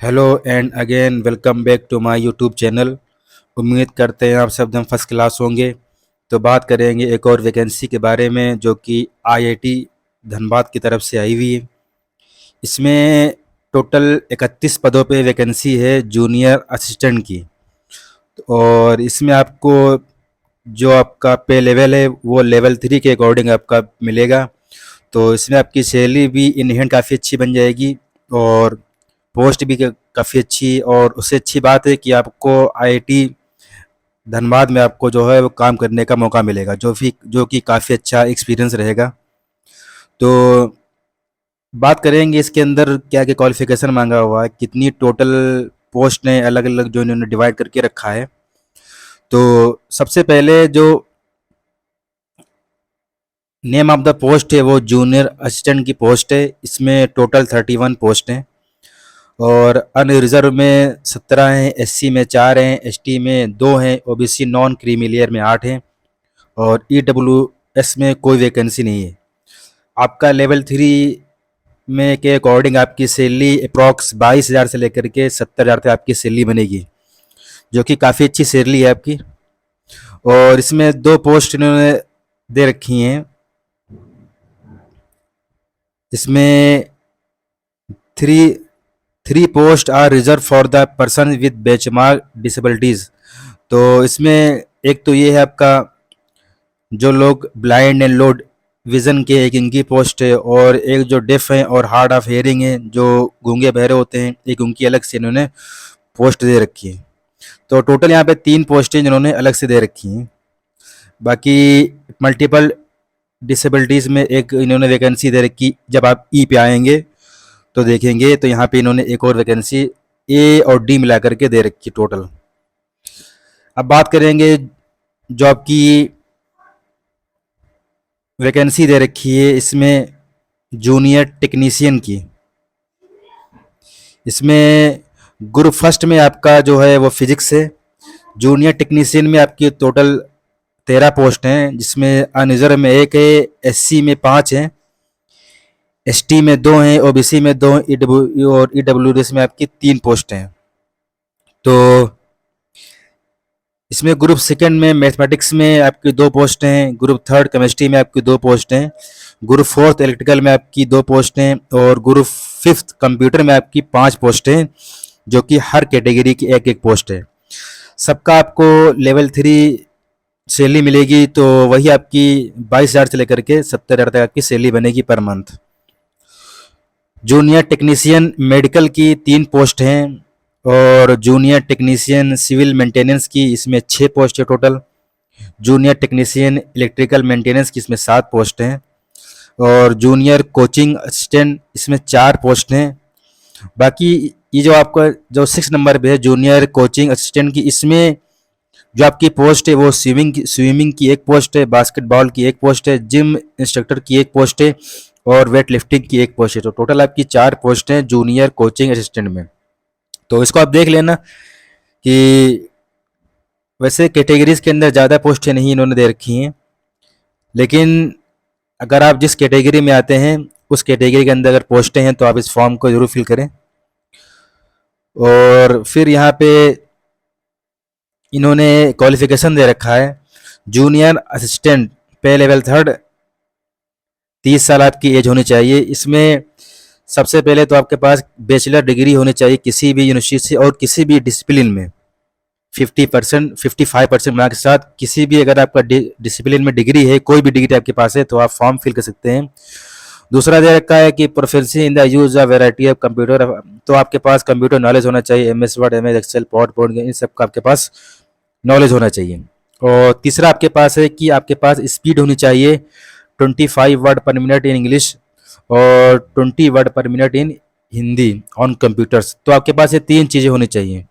Hello and again welcome back to my YouTube channel. उम्मीद करते हैं आप सब एकदम फर्स्ट क्लास होंगे। तो बात करेंगे एक और वैकेंसी के बारे में जो कि आईआईटी धनबाद की तरफ से आई हुई है। इसमें टोटल 31 पदों पे वैकेंसी है जूनियर असिस्टेंट की। और इसमें आपको जो आपका पे लेवल है वो लेवल 3 के अकॉर्डिंग आपका मिलेगा। तो इसमें आपकी सैलरी भी इन हैंड काफ़ी अच्छी बन जाएगी और पोस्ट भी काफ़ी अच्छी। और उससे अच्छी बात है कि आपको आईआईटी धनबाद में आपको जो है वो काम करने का मौका मिलेगा जो कि काफ़ी अच्छा एक्सपीरियंस रहेगा। तो बात करेंगे इसके अंदर क्या क्या क्वालिफिकेशन मांगा हुआ है, कितनी टोटल पोस्ट ने अलग अलग जो इन्होंने डिवाइड करके रखा है। तो सबसे पहले जो नेम ऑफ द पोस्ट है वो जूनियर असिस्टेंट की पोस्ट है। इसमें टोटल 31 पोस्ट हैं और अनरिजर्व में 17 हैं, एससी में 4 हैं, एसटी में 2 हैं, ओबीसी नॉन क्रीमी लेयर में 8 हैं और ईडब्ल्यूएस में कोई वैकेंसी नहीं है। आपका लेवल 3 में के अकॉर्डिंग आपकी सैलरी अप्रॉक्स 22,000 से लेकर के 70,000 तक आपकी सैलरी बनेगी, जो कि काफ़ी अच्छी सैलरी है आपकी। और इसमें 2 पोस्ट इन्होंने दे रखी हैं। इसमें three three post are reserve for the person with benchmark disabilities. तो इसमें एक तो ये है आपका जो लोग ब्लाइंड एंड लो विज़न के, एक इनकी पोस्ट है। और एक जो डेफ हैं और हार्ड ऑफ हेयरिंग है, जो गूंगे बहरे होते हैं, एक उनकी अलग से इन्होंने पोस्ट दे रखी है। तो टोटल यहाँ पे 3 पोस्टें जिन्होंने अलग से दे रखी हैं। बाकी मल्टीपल डिसेबिलिटीज़ में एक इन्होंने वैकेंसी दे रखी। जब आप ई पे आएंगे तो देखेंगे तो यहाँ पे इन्होंने एक और वैकेंसी ए और डी मिला करके दे रखी टोटल। अब बात करेंगे जॉब की वैकेंसी दे रखी है इसमें जूनियर टेक्नीशियन की। इसमें ग्रुप फर्स्ट में आपका जो है वो फिजिक्स है। जूनियर टेक्नीशियन में आपकी टोटल 13 पोस्ट हैं, जिसमें अनरिजर्व में 1 है, एससी में 5 हैं, एसटी में 2 हैं, ओबीसी में 2 और ईडब्ल्यूएस में आपकी 3 पोस्ट हैं। तो इसमें ग्रुप सेकंड में मैथमेटिक्स में आपकी 2 पोस्ट हैं, ग्रुप थर्ड केमिस्ट्री में आपकी 2 पोस्ट हैं, ग्रुप फोर्थ इलेक्ट्रिकल में आपकी 2 पोस्ट हैं और ग्रुप फिफ्थ कंप्यूटर में आपकी 5 पोस्ट हैं, जो कि हर कैटेगरी की एक एक पोस्ट है। सबका आपको लेवल 3 सैलरी मिलेगी, तो वही आपकी 22,000 से लेकर के 70,000 तक आपकी सैलरी बनेगी per month. Junior technician medical की 3 पोस्ट हैं और जूनियर टेक्नीशियन सिविल मेंटेनेंस की इसमें 6 पोस्ट है total. Junior technician electrical maintenance की इसमें 7 पोस्ट हैं और जूनियर कोचिंग असिस्टेंट इसमें 4 पोस्ट हैं। बाकी ये जो आपका जो 6 नंबर पे है जूनियर कोचिंग असिस्टेंट की, इसमें जो आपकी पोस्ट है वो स्विमिंग की 1 पोस्ट है, बास्केटबॉल की 1 पोस्ट है, जिम इंस्ट्रक्टर की 1 पोस्ट है और वेट लिफ्टिंग की 1 पोस्ट है। तो टोटल आपकी 4 पोस्ट हैं जूनियर कोचिंग असिस्टेंट में। तो इसको आप देख लेना कि वैसे कैटेगरीज के अंदर ज़्यादा पोस्टें नहीं इन्होंने दे रखी हैं, लेकिन अगर आप जिस कैटेगरी में आते हैं उस कैटेगरी के अंदर अगर पोस्टें हैं तो आप इस फॉर्म को ज़रूर फिल करें। और फिर यहाँ पे इन्होंने क्वालिफिकेशन दे रखा है जूनियर असिस्टेंट पे लेवल थर्ड, 30 साल आपकी एज होनी चाहिए। इसमें सबसे पहले तो आपके पास बैचलर डिग्री होनी चाहिए किसी भी यूनिवर्सिटी से और किसी भी डिसिप्लिन में 55% मार्क्स के साथ। किसी भी अगर आपका डिसिप्लिन में डिग्री है, कोई भी डिग्री आपके पास है, तो आप फॉर्म फिल कर सकते हैं। दूसरा दे रखा है कि proficiency in the use of variety of computer. तो आपके पास कंप्यूटर नॉलेज होना चाहिए, MS Word, MS Excel, PowerPoint, इन सब का आपके पास नॉलेज होना चाहिए। और तीसरा आपके पास है कि आपके पास स्पीड होनी चाहिए 25 वर्ड पर मिनट इन इंग्लिश और 20 वर्ड पर minute in Hindi on computers. तो आपके पास ये 3 चीज़ें होनी चाहिए।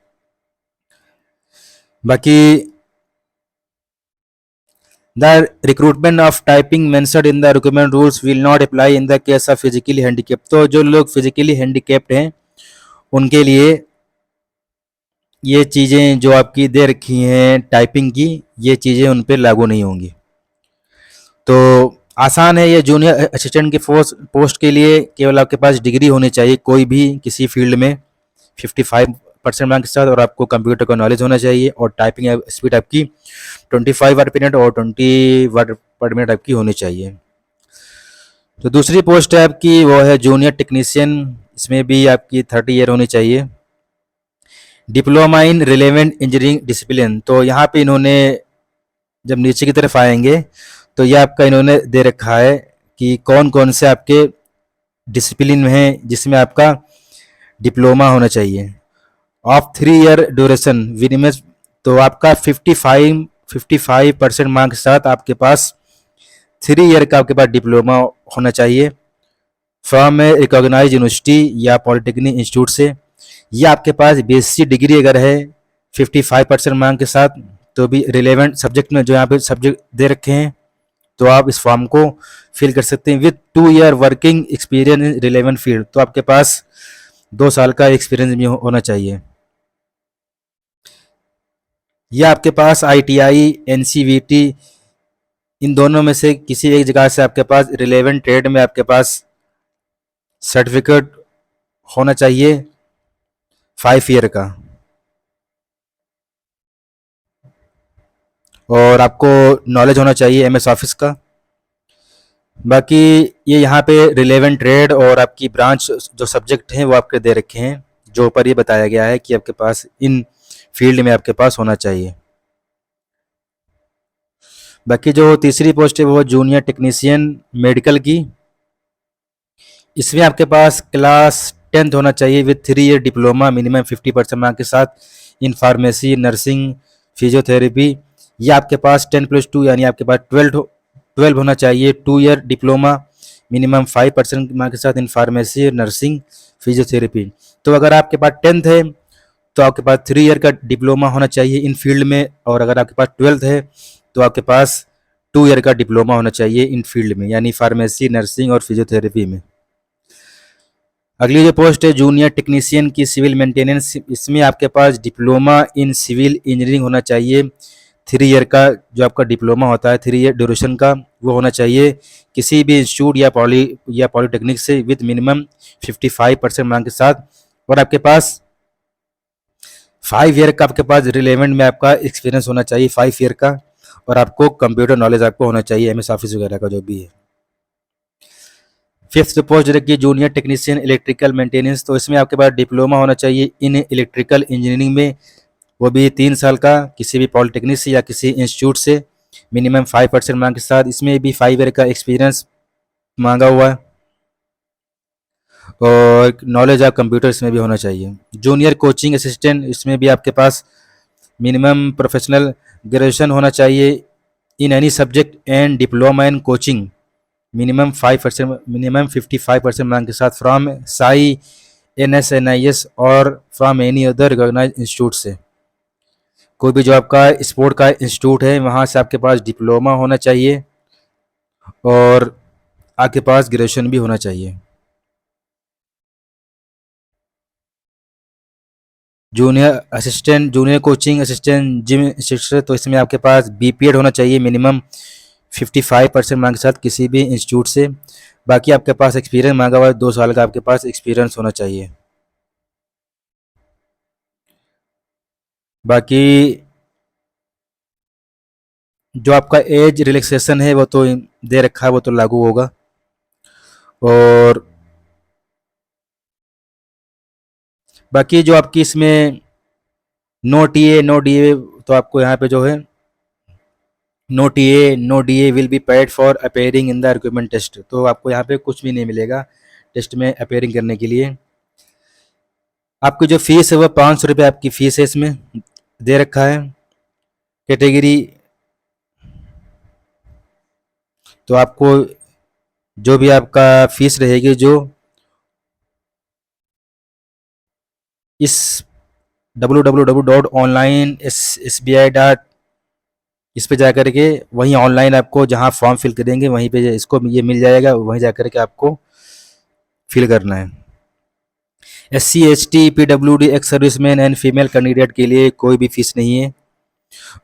बाकी the recruitment of typing mentioned in the recruitment rules will not apply in the case of physically handicap. तो जो लोग फिजिकली हैंडीकेप्ड हैं उनके लिए ये चीज़ें जो आपकी दे रखी हैं टाइपिंग की, ये चीज़ें उन पर लागू नहीं होंगी। तो आसान है ये जूनियर असिस्टेंट की पोस्ट के लिए। केवल आपके पास डिग्री होनी चाहिए कोई भी किसी फील्ड में, 55% मार्क्स के साथ, और आपको कंप्यूटर का नॉलेज होना चाहिए, और टाइपिंग स्पीड आपकी 25 वर्ड पर मिनट और 20 वर्ड पर मिनट आपकी होनी चाहिए। तो दूसरी पोस्ट है आपकी वो है जूनियर टेक्नीशियन, इसमें भी आपकी 30 ईयर होनी चाहिए। Diploma in relevant engineering discipline, तो यहाँ पे इन्होंने जब नीचे की तरफ आएंगे तो ये आपका इन्होंने दे रखा है कि कौन कौन से आपके डिसिप्लिन में हैं जिसमें आपका डिप्लोमा होना चाहिए। ऑफ 3 ईयर ड्यूरेशन विनिमय, तो आपका 55% मार्क्स के साथ आपके पास 3 ईयर का आपके पास डिप्लोमा होना चाहिए फ्रॉम ए रिकॉग्नाइज यूनिवर्सिटी या पॉलिटेक्निक इंस्टीट्यूट से, या आपके पास बीएससी डिग्री अगर है 55% मार्क्स के साथ, तो भी रिलेवेंट सब्जेक्ट में जो यहाँ पे सब्जेक्ट दे रखे हैं तो आप इस फॉर्म को फिल कर सकते हैं। With 2 year working experience in relevant field, तो आपके पास 2 साल का एक्सपीरियंस भी होना चाहिए। या आपके पास आईटीआई एनसीवीटी इन दोनों में से किसी एक जगह से आपके पास रिलेवेंट ट्रेड में आपके पास सर्टिफिकेट होना चाहिए 5 ईयर का, और आपको नॉलेज होना चाहिए एमएस ऑफिस का। बाकी ये यहाँ पे रिलेवेंट ट्रेड और आपकी ब्रांच जो सब्जेक्ट हैं वो आपके दे रखे हैं, जो ऊपर ये बताया गया है कि आपके पास इन फील्ड में आपके पास होना चाहिए। बाकी जो तीसरी पोस्ट है वो जूनियर टेक्नीशियन मेडिकल की, इसमें आपके पास क्लास 10th होना चाहिए with 3 year diploma minimum 50% marks के साथ इन फार्मेसी नर्सिंग फिजियोथेरेपी, या आपके पास 10+2 यानी आपके पास 12 होना चाहिए 2 ईयर डिप्लोमा मिनिमम 5% मार्क्स के साथ इन फार्मेसी नर्सिंग फिजियोथेरेपी। तो अगर आपके पास 10th है तो आपके पास 3 ईयर का डिप्लोमा होना चाहिए इन फील्ड में, और अगर आपके पास 12th है तो आपके पास 2 ईयर का डिप्लोमा होना चाहिए इन फील्ड में, यानी फार्मेसी नर्सिंग और फिजियोथेरेपी में। अगली जो पोस्ट है जूनियर टेक्नीशियन की सिविल मेंटेनेंस, इसमें आपके पास डिप्लोमा इन सिविल इंजीनियरिंग होना चाहिए 3 ईयर का, जो आपका डिप्लोमा होता है 3 ईयर ड्यूरेशन का वो होना चाहिए किसी भी इंस्टीट्यूट या पॉलिटेक्निक से विद मिनिमम 55% मार्क्स के साथ, और आपके पास 5 ईयर का आपके पास रिलेवेंट में आपका एक्सपीरियंस होना चाहिए 5 ईयर का, और आपको कंप्यूटर नॉलेज आपको होना चाहिए एमएस ऑफिस वगैरह का जो भी है। फिफ्थ पोस्ट रखिए जूनियर टेक्नीशियन इलेक्ट्रिकल मेंटेनेंस, तो इसमें आपके पास डिप्लोमा होना चाहिए इन इलेक्ट्रिकल इंजीनियरिंग में, वो भी 3 साल का किसी भी पॉलिटेक्निक से या किसी इंस्टीट्यूट से मिनिमम 5% मार्क्स के साथ, इसमें भी 5 ईयर का एक्सपीरियंस मांगा हुआ है, और नॉलेज ऑफ कंप्यूटर इसमें भी होना चाहिए। जूनियर कोचिंग असिस्टेंट, इसमें भी आपके पास मिनिमम प्रोफेशनल ग्रेजुएशन होना चाहिए in any subject and diploma in coaching minimum 55% marks के साथ फ्रॉम साई NSNIS और from any other recognise institute से, कोई भी जो आपका स्पोर्ट का इंस्टीट्यूट है वहाँ से आपके पास डिप्लोमा होना चाहिए और आपके पास ग्रेजुएशन भी होना चाहिए। Junior assistant junior coaching assistant gym instructor, तो इसमें आपके पास BPED होना चाहिए मिनिमम 55% मार्क्स के साथ किसी भी इंस्टीट्यूट से। बाकी आपके पास एक्सपीरियंस मांगा हुआ है 2 साल का आपके पास एक्सपीरियंस होना चाहिए। बाकी जो आपका एज रिलैक्सेशन है वो तो दे रखा है, वो तो लागू होगा। और बाकी जो आपकी इसमें नो टीए नो डीए, तो आपको यहाँ पे जो है no DA will be paid for appearing in the recruitment test, तो आपको यहाँ पे कुछ भी नहीं मिलेगा टेस्ट में अपेयरिंग करने के लिए। आपकी जो फीस है वो 500 रुपये आपकी फ़ीस है, इसमें दे रखा है। कैटेगरी, तो आपको जो भी आपका फीस रहेगी जो इस www.online.sbi. इस पे जाकर के वहीं ऑनलाइन आपको जहां फॉर्म फिल करेंगे वहीं पे इसको ये मिल जाएगा, वहीं जाकर के आपको फिल करना है। SC ST PWD ex serviceman and female candidate के लिए कोई भी फीस नहीं है,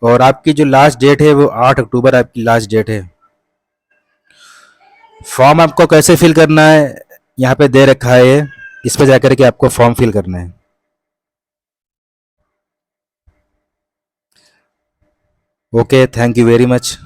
और आपकी जो लास्ट डेट है वो 8 अक्टूबर आपकी लास्ट डेट है। फॉर्म आपको कैसे फिल करना है यहाँ पे दे रखा है, इस पे जाकर के आपको फॉर्म फिल करना है। Okay, thank you very much.